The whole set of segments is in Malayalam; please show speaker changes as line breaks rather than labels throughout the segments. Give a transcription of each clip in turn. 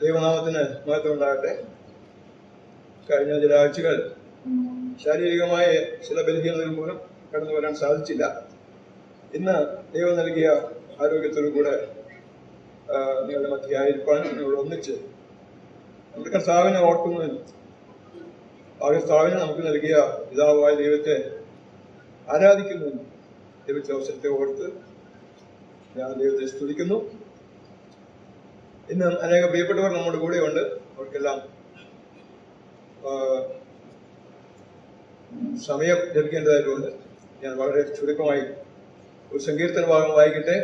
ദൈവനാമത്തിന് മഹത്വം ഉണ്ടാകട്ടെ. കഴിഞ്ഞ ചില ആഴ്ചകൾ ശാരീരികമായ ചില ബലഹീനതകൾ മൂലം കടന്നു വരാൻ സാധിച്ചില്ല. ഇന്ന് ദൈവം നൽകിയ ആരോഗ്യത്തോടു കൂടെ നിങ്ങളുടെ മധ്യയായിരിക്കാൻ നിങ്ങളോട് ഒന്നിച്ച് നമ്മുടെ കർത്താവിനെ ഓർക്കുന്നതിനും ആ കർത്താവിനെ നമുക്ക് നൽകിയ പിതാവായ ദൈവത്തെ ആരാധിക്കുന്നതിനും ലഭിച്ച അവസരത്തെ ഓർത്ത് ഞാൻ ദൈവത്തെ സ്തുതിക്കുന്നു. ഇന്ന് അനേക പ്രിയപ്പെട്ടവർ നമ്മുടെ കൂടെയുണ്ട്. അവർക്കെല്ലാം സമയം ലഭിക്കേണ്ടതായിട്ടുണ്ട്. ഞാൻ വളരെ ചുരുക്കമായി ഒരു സങ്കീർത്തന ഭാഗം വായിക്കട്ടെ.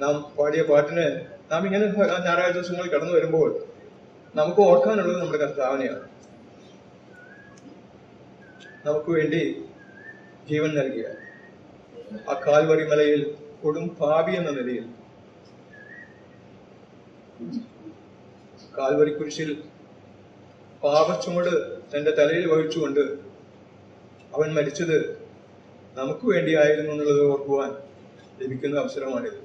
നാം പാടിയ പാട്ടിന് നാം ഇങ്ങനെ ഞായറാഴ്ച ദിവസങ്ങളിൽ കടന്നു വരുമ്പോൾ നമുക്ക് ഓർക്കാനുള്ളത് നമ്മുടെ കർത്താവിനെയാണ്. നമുക്ക് വേണ്ടി ജീവൻ നൽകിയ ആ കാൽവറി മലയിൽ കൊടും പാപി എന്ന നിലയിൽ കാൽവറി കുരിശിൽ പാപച്ചുമട് തന്റെ തലയിൽ വഹിച്ചുകൊണ്ട് അവൻ മരിച്ചത് നമുക്ക് വേണ്ടിയായിരുന്നു എന്നുള്ളത് ഓർക്കുവാൻ ലഭിക്കുന്ന അവസരമാണിത്.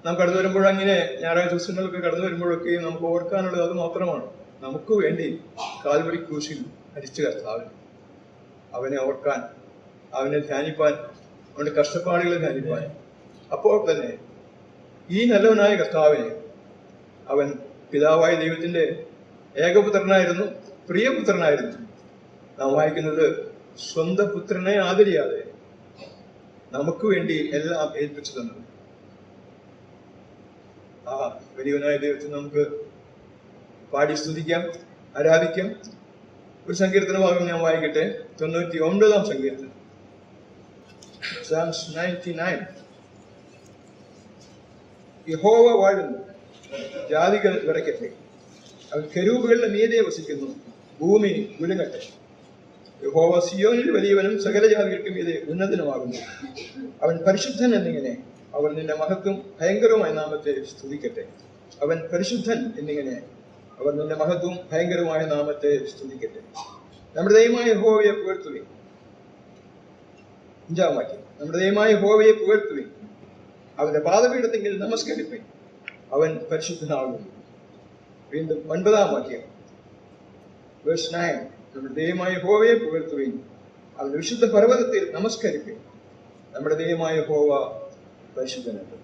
നാം കടന്നു വരുമ്പോഴങ്ങനെ ഞായറാഴ്ച ദിവസങ്ങളൊക്കെ കടന്നു വരുമ്പോഴൊക്കെ നമുക്ക് ഓർക്കാനുള്ളത് അത് മാത്രമാണ്. നമുക്ക് വേണ്ടി കാൽവറി ക്രൂശിൽ മരിച്ച കർത്താവിന്, അവനെ ഓർക്കാൻ, അവനെ ധ്യാനിപ്പാൻ, അവന്റെ കഷ്ടപ്പാടുകളെ ധ്യാനിപ്പാൻ. അപ്പോൾ തന്നെ ഈ നല്ലവനായ കർത്താവിനെ അവൻ പിതാവായ ദൈവത്തിന്റെ ഏകപുത്രനായിരുന്നു, പ്രിയപുത്രനായിരുന്നു. നാം വായിക്കുന്നത് സ്വന്തം പുത്രനെ ആദരിയാതെ നമുക്ക് വേണ്ടി എല്ലാം ഏൽപ്പിച്ചു തന്നത്. ആ വലിയവനായ ദൈവത്തെ നമുക്ക് പാടി സ്തുതിക്കാം, ആരാധിക്കാം. ഒരു സങ്കീർത്തന ഭാഗം ഞാൻ വായിക്കട്ടെ. 99-ാം സങ്കീർത്തനം, Psalms 99. യഹോവ വാഴുന്നു, ജാതികൾ വിറയ്ക്കട്ടെ, അവൻ കെരൂബുകളുടെ മീതെ വസിക്കുന്നു, ഭൂമി കുലുങ്ങട്ടെ. യഹോവ സിയോനിൽ വലിയവനും സകല ജാതികൾക്കും മീതെ ഉന്നതനുമാകുന്നു. അവൻ പരിശുദ്ധൻ എന്നിങ്ങനെ അവർ നിന്റെ മഹത്വം ഭയങ്കരമായ നാമത്തെ സ്തുതിക്കട്ടെ. അവൻ പരിശുദ്ധൻ എന്നിങ്ങനെ അവർ നിന്റെ മഹത്വം ഭയങ്കരമായ നാമത്തെ സ്തുതിക്കട്ടെ. നമ്മുടെ ദൈവമായ യഹോവയെ പുകഴ്ത്തുവിൻ. 5-ാം വാക്യം, നമ്മുടെ ദൈവമായ യഹോവയെ പുകഴ്ത്തുവിൻ, അവന്റെ പാദപീഠത്തെങ്കിൽ നമസ്കരിപ്പിൻ, അവൻ പരിശുദ്ധനാകുന്നു. വീണ്ടും 9-ാം വാക്യം, വേഴ്സ് 9, നമ്മുടെ ദൈവമായ യഹോവയെ പുകഴ്ത്തുവിൻ, അവന്റെ വിശുദ്ധ പർവ്വതത്തിൽ നമസ്കരിപ്പിൻ, നമ്മുടെ ദൈവമായ യഹോവ പരിശുദ്ധനല്ലോ.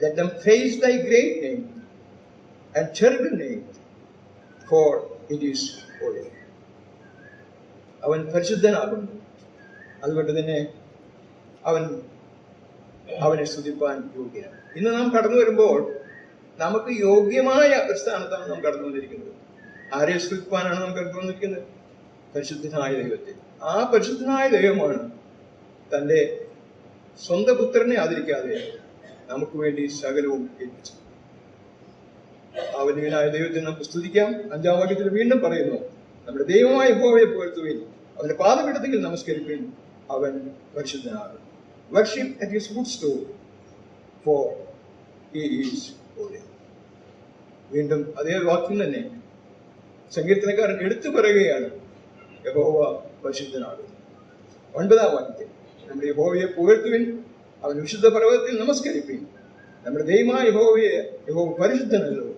Let them praise thy great name and terrible name, for it is holy. അവൻ പരിശുദ്ധനാകുന്നു, അതുകൊണ്ട് തന്നെ അവനെ സ്തുതിപ്പാൻ യോഗ്യനാണ്. ഇന്ന് നാം കടന്നു വരുമ്പോൾ നമുക്ക് യോഗ്യമായ ഒരു സ്ഥാനത്താണ് നാം കടന്നു വന്നിരിക്കുന്നത്. ആരെ സ്തുതിപ്പാനാണ് നാം കടന്നു വന്നിരിക്കുന്നത്? പരിശുദ്ധനായ ദൈവത്തെ. ആ പരിശുദ്ധനായ ദൈവമാണ് തന്റെ സ്വന്തം പുത്രനെ ആദരിക്കാതെ നമുക്ക് വേണ്ടി സകലവും ഏൽപ്പിച്ചു. ആ വലിയനായ ദൈവത്തെ നമുക്ക് സ്തുതിക്കാം. 5-ാം വാക്യത്തിൽ വീണ്ടും പറയുന്നു, നമ്മുടെ ദൈവമായ യഹോവയെ പുകഴ്ത്തുവിൻ, അവന്റെ പാദപീഠത്തിൽ നമസ്കരിപ്പിൻ, അവൻ പരിശുദ്ധനാകും. Worship at his footstool, for he is holy. വീണ്ടും അതേ വാക്യം തന്നെ സങ്കീർത്തനക്കാരൻ എടുത്തു പറയുകയാണ്, യഹോവ പരിശുദ്ധനാകും. 9-ാം വാക്യത്തിൽ നമ്മുടെ യഹോവയെ പുകഴ്ത്തുവിൻ, അവൻ വിശുദ്ധ പർവ്വതത്തിൽ നമസ്കരിപ്പിൻ, നമ്മുടെ ദൈവമായ യഹോവ പരിശുദ്ധനല്ലോ,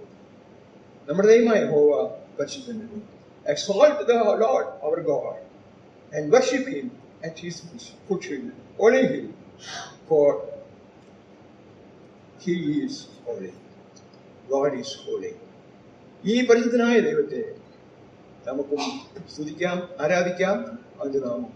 നമ്മുടെ ദൈവമായ യഹോവ പരിശുദ്ധനല്ലോ. Exalt the Lord our God and worship him at his footstool, honor him, for he is holy. God is holy. ഈ പരിശുദ്ധനായ ദൈവത്തെ നമുക്കും സ്തുതിക്കാം, ആരാധിക്കാം. അവന്റെ നാമം